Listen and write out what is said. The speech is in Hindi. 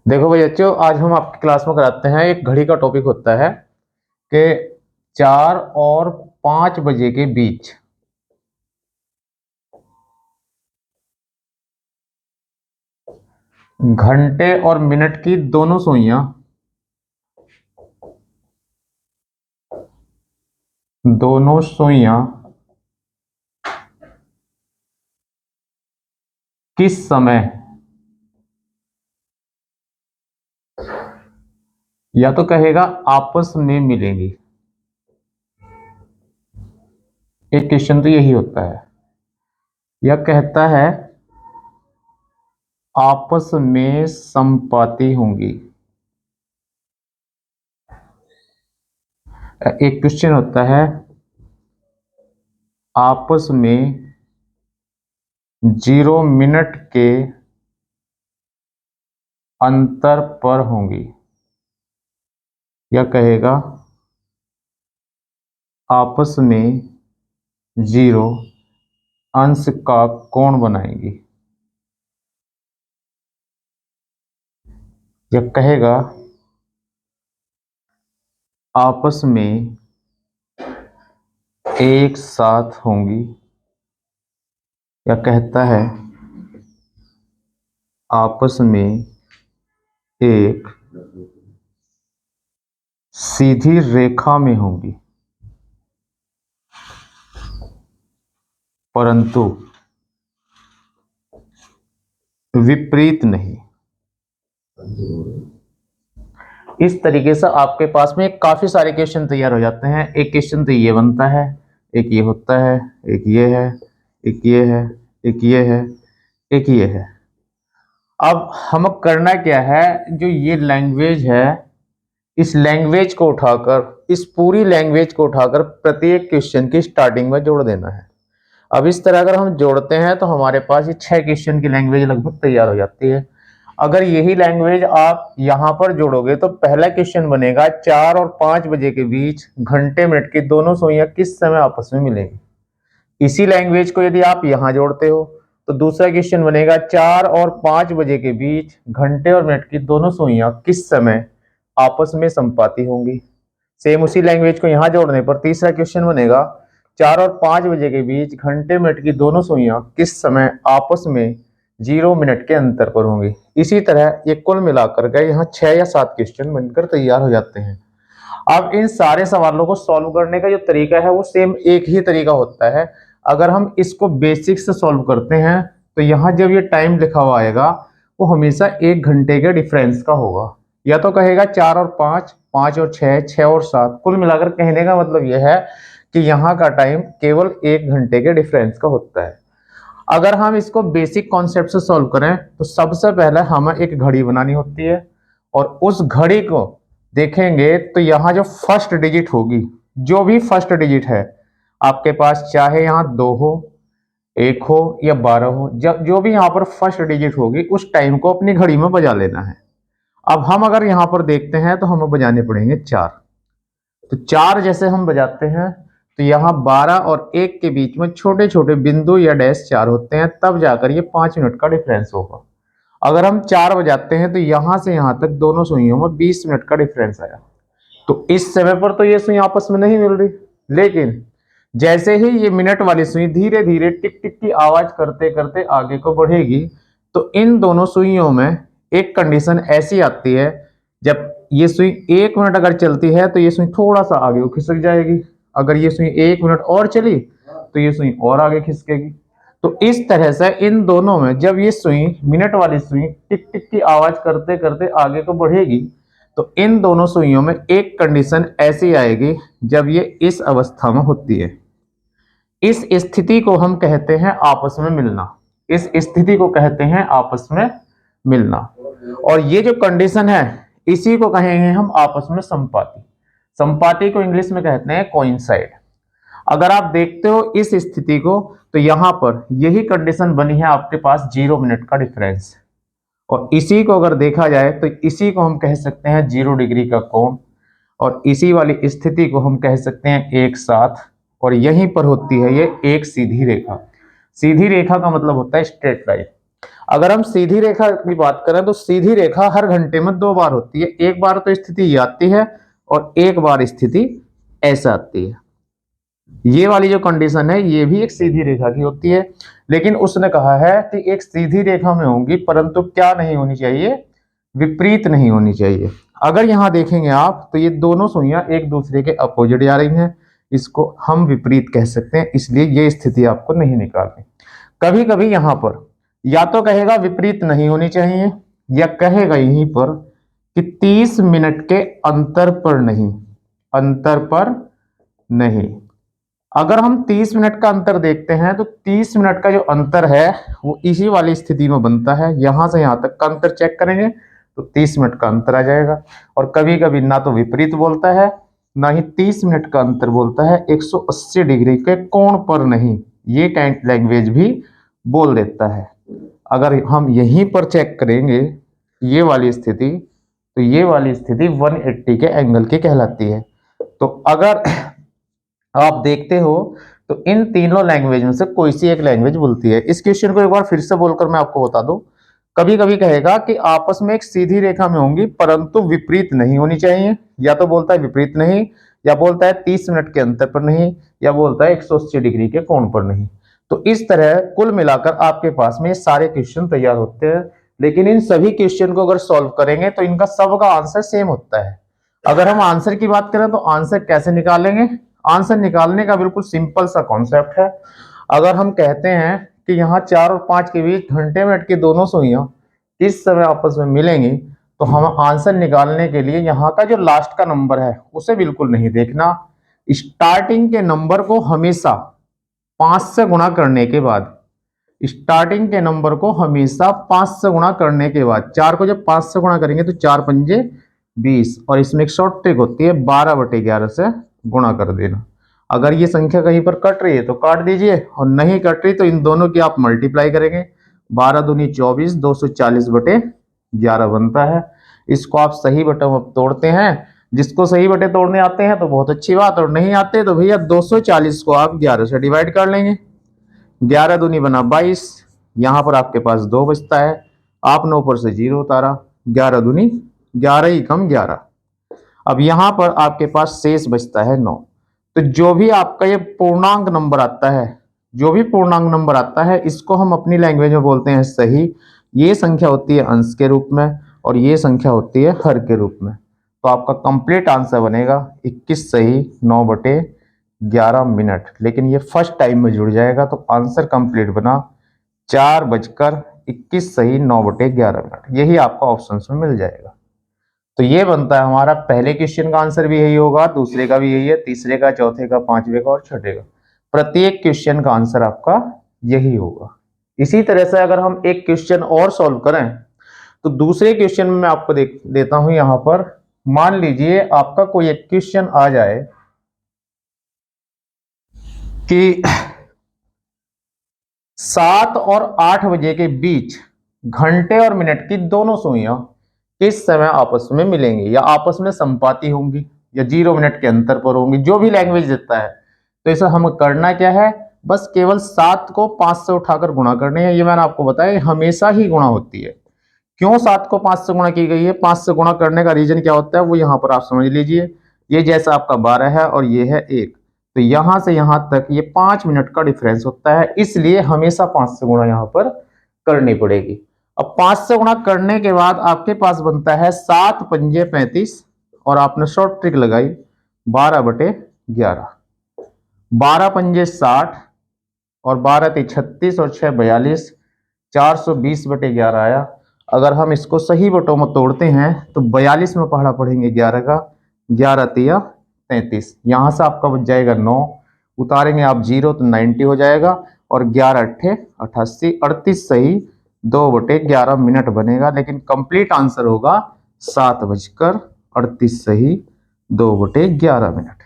देखो भाई बच्चों, आज हम आपकी क्लास में कराते हैं। एक घड़ी का टॉपिक होता है कि 4 और 5 बजे के बीच घंटे और मिनट की दोनों सुइयां किस समय या तो कहेगा आपस में मिलेंगी। एक क्वेश्चन तो यही होता है, या कहता है आपस में संपाती होंगी। एक क्वेश्चन होता है आपस में 0 मिनट के अंतर पर होंगी, या कहेगा आपस में 0 अंश का कोण बनाएंगी, या कहेगा आपस में एक साथ होंगी, या कहता है आपस में एक सीधी रेखा में होंगी परंतु विपरीत नहीं। इस तरीके से आपके पास में काफी सारे क्वेश्चन तैयार हो जाते हैं। एक क्वेश्चन तो ये बनता है, एक ये होता है, एक ये है, एक ये है, एक ये है, एक ये है। अब हम करना क्या है, जो ये लैंग्वेज है इस लैंग्वेज को उठाकर, इस पूरी लैंग्वेज को उठाकर प्रत्येक क्वेश्चन की स्टार्टिंग में जोड़ देना है। अब इस तरह अगर हम जोड़ते हैं तो हमारे पास ये 6 क्वेश्चन की लैंग्वेज लगभग तैयार हो जाती है। अगर यही लैंग्वेज आप यहां पर जोड़ोगे तो पहला क्वेश्चन बनेगा 4 और 5 बजे के बीच घंटे मिनट की दोनों सुइयां किस समय आपस में मिलेंगी। इसी लैंग्वेज को यदि आप यहां जोड़ते हो तो दूसरा क्वेश्चन बनेगा 4 और 5 बजे के बीच घंटे और मिनट की दोनों सुइयां किस समय आपस में संपाती होंगी। सेम उसी लैंग्वेज को यहां जोड़ने पर तीसरा क्वेश्चन बनेगा 4 और 5 बजे के बीच घंटे मिनट की दोनों सुइयां किस समय आपस में 0 मिनट के अंतर पर होंगी। इसी तरह ये कुल मिलाकर के यहाँ 6 या 7 क्वेश्चन बनकर तैयार हो जाते हैं। अब इन सारे सवालों को सॉल्व करने का जो तरीका है वो सेम एक ही तरीका होता है। अगर हम इसको बेसिक से सॉल्व करते हैं तो यहाँ जब ये टाइम लिखा हुआ आएगा वो हमेशा 1 घंटे के डिफरेंस का होगा। या तो कहेगा 4 और 5, 5 और 6, 6 और 7, कुल मिलाकर कहने का मतलब यह है कि यहाँ का टाइम केवल 1 घंटे के डिफरेंस का होता है। अगर हम इसको बेसिक कॉन्सेप्ट से सॉल्व करें तो सबसे पहले हमें एक घड़ी बनानी होती है और उस घड़ी को देखेंगे तो यहाँ जो फर्स्ट डिजिट होगी, जो भी फर्स्ट डिजिट है आपके पास, चाहे यहाँ 2 हो, 1 हो या 12 हो, जो भी यहाँ पर फर्स्ट डिजिट होगी उस टाइम को अपनी घड़ी में बजा लेना है। अब हम अगर यहाँ पर देखते हैं तो हमें बजाने पड़ेंगे 4। तो 4 जैसे हम बजाते हैं तो यहाँ 12 और 1 के बीच में छोटे छोटे बिंदु या डैश 4 होते हैं, तब जाकर ये 5 मिनट का डिफरेंस होगा। अगर हम 4 बजाते हैं तो यहां से यहां तक दोनों सुइयों में 20 मिनट का डिफरेंस आया। तो इस समय पर तो ये सुई आपस में नहीं मिल रही, लेकिन जैसे ही ये मिनट वाली सुई धीरे धीरे टिक टिक की आवाज करते करते आगे को बढ़ेगी तो इन दोनों सुइयों में एक कंडीशन ऐसी आती है, जब ये सुई 1 मिनट अगर चलती है तो ये सुई थोड़ा सा आगे को खिसक जाएगी, अगर ये सुई 1 मिनट और चली तो ये सुई और आगे खिसकेगी। तो इस तरह से इन दोनों में जब ये सुई मिनट वाली सुई टिक टिक की आवाज करते करते आगे को बढ़ेगी तो इन दोनों सुइयों में एक कंडीशन ऐसी आएगी जब ये इस अवस्था में होती है। इस स्थिति को हम कहते हैं आपस में मिलना। इस स्थिति को कहते हैं आपस में मिलना। और ये जो कंडीशन है इसी को कहेंगे हम आपस में संपाती। संपाती को इंग्लिश में कहते हैं कोइंसाइड। अगर आप देखते हो इस स्थिति को तो यहां पर यही कंडीशन बनी है आपके पास 0 मिनट का डिफरेंस, और इसी को अगर देखा जाए तो इसी को हम कह सकते हैं 0 डिग्री का कोण, और इसी वाली स्थिति को हम कह सकते हैं एक साथ, और यहीं पर होती है ये एक सीधी रेखा। सीधी रेखा का मतलब होता है स्ट्रेट लाइन। अगर हम सीधी रेखा की बात करें तो सीधी रेखा हर घंटे में 2 बार होती है। एक बार तो स्थिति ये आती है और एक बार स्थिति ऐसा आती है। ये वाली जो कंडीशन है ये भी एक सीधी रेखा की होती है, लेकिन उसने कहा है कि एक सीधी रेखा में होंगी, परंतु क्या नहीं होनी चाहिए, विपरीत नहीं होनी चाहिए। अगर यहां देखेंगे आप तो ये दोनों सुइयां एक दूसरे के अपोजिट जा रही हैं, इसको हम विपरीत कह सकते हैं, इसलिए ये स्थिति आपको नहीं निकालनी। कभी कभी यहां पर या तो कहेगा विपरीत नहीं होनी चाहिए, या कहेगा यहीं पर कि 30 मिनट के अंतर पर नहीं, अंतर पर नहीं। अगर हम 30 मिनट का अंतर देखते हैं तो 30 मिनट का जो अंतर है वो इसी वाली स्थिति में बनता है। यहां से यहां तक का अंतर चेक करेंगे तो 30 मिनट का अंतर आ जाएगा। और कभी कभी ना तो विपरीत बोलता है ना ही 30 मिनट का अंतर बोलता है, 180 डिग्री के कोण पर नहीं, ये लैंग्वेज भी बोल देता है। अगर हम यहीं पर चेक करेंगे ये वाली स्थिति, तो ये वाली स्थिति 180 के एंगल की कहलाती है। तो अगर आप देखते हो तो इन तीनों लैंग्वेज में से कोई सी एक लैंग्वेज बोलती है। इस क्वेश्चन को एक बार फिर से बोलकर मैं आपको बता दूं। कभी कभी कहेगा कि आपस में एक सीधी रेखा में होंगी परंतु विपरीत नहीं होनी चाहिए, या तो बोलता है विपरीत नहीं, या बोलता है 30 मिनट के अंतर पर नहीं, या बोलता है 180 डिग्री के कोण पर नहीं। तो इस तरह कुल मिलाकर आपके पास में सारे क्वेश्चन तैयार होते हैं, लेकिन इन सभी क्वेश्चन को अगर सॉल्व करेंगे तो इनका सबका आंसर सेम होता है। अगर हम आंसर की बात करें तो आंसर कैसे निकालेंगे, आंसर निकालने का बिल्कुल सिंपल सा कॉन्सेप्ट है। अगर हम कहते हैं कि यहाँ 4 और 5 के बीच घंटे मिनट की दोनों सुइयां किस समय आपस में मिलेंगी, तो हम आंसर निकालने के लिए यहाँ का जो लास्ट का नंबर है उसे बिल्कुल नहीं देखना। स्टार्टिंग के नंबर को हमेशा 5 से गुणा करने के बाद, स्टार्टिंग के नंबर को हमेशा 5 से गुणा करने के बाद, 4 को जब 5 से गुणा करेंगे तो 4 पंजे 20, और इसमें एक शॉर्ट ट्रिक होती है 12/11 से गुणा कर देना। अगर ये संख्या कहीं पर कट रही है तो काट दीजिए, और नहीं कट रही तो इन दोनों की आप मल्टीप्लाई करेंगे। 12 दूनी 24, 240/11 बनता है। इसको आप सही बटे में तोड़ते हैं, जिसको सही बटे तोड़ने आते हैं तो बहुत अच्छी बात, और नहीं आते तो भैया 240 को आप 11 से डिवाइड कर लेंगे। 11 दूनी बना 22, यहां पर आपके पास 2 बचता है, आप 9 पर से 0 उतारा, 11 दूनी 11 ही कम 11। अब यहां पर आपके पास शेष बचता है 9। तो जो भी आपका ये पूर्णांक नंबर आता है, जो भी पूर्णांक नंबर आता है, इसको हम अपनी लैंग्वेज में बोलते हैं सही। ये संख्या होती है अंश के रूप में और ये संख्या होती है हर के रूप में। तो आपका कंप्लीट आंसर बनेगा 21 सही 9/11 मिनट। लेकिन ये फर्स्ट टाइम में जुड़ जाएगा तो आंसर कंप्लीट बना 4:21 सही 9/11 मिनट। यही आपका ऑप्शन में मिल जाएगा। तो ये बनता है हमारा पहले क्वेश्चन का आंसर भी यही होगा, दूसरे का भी यही है, तीसरे का, चौथे का, पांचवे का और छठे का। प्रत्येक क्वेश्चन का आंसर आपका यही होगा। इसी तरह से अगर हम एक क्वेश्चन और सॉल्व करें तो दूसरे क्वेश्चन में मैं आपको देता हूं। यहां पर मान लीजिए आपका कोई एक क्वेश्चन आ जाए कि 7 और 8 बजे के बीच घंटे और मिनट की दोनों सुइयां किस समय आपस में मिलेंगी, या आपस में संपाती होंगी, या 0 मिनट के अंतर पर होंगी, जो भी लैंग्वेज देता है। तो इसे हम करना क्या है, बस केवल 7 को 5 से उठाकर गुणा करने हैं। ये मैंने आपको बताया हमेशा ही गुणा होती है। क्यों 7 को 5 से गुणा की गई है, 5 से गुणा करने का रीजन क्या होता है वो यहाँ पर आप समझ लीजिए। ये जैसा आपका 12 है और ये है 1, तो यहां से यहां तक ये 5 मिनट का डिफरेंस होता है, इसलिए हमेशा 5 से गुणा यहां पर करनी पड़ेगी। अब 5 से गुणा करने के बाद आपके पास बनता है 7 पंजे 35, और आपने शॉर्ट ट्रिक लगाई 12/11, 12 पंजे 60 और 12 × 36 और 6 42, 420/11 आया। अगर हम इसको सही बटों में तोड़ते हैं तो 42 में पढ़ा पढ़ेंगे 11 का, 11 × 33, यहां से आपका बच जाएगा 9, उतारेंगे आप 0 तो 90 हो जाएगा, और 11 × 8 = 88, 38 सही 2/11 मिनट बनेगा। लेकिन कंप्लीट आंसर होगा 7:38 सही 2/11 मिनट।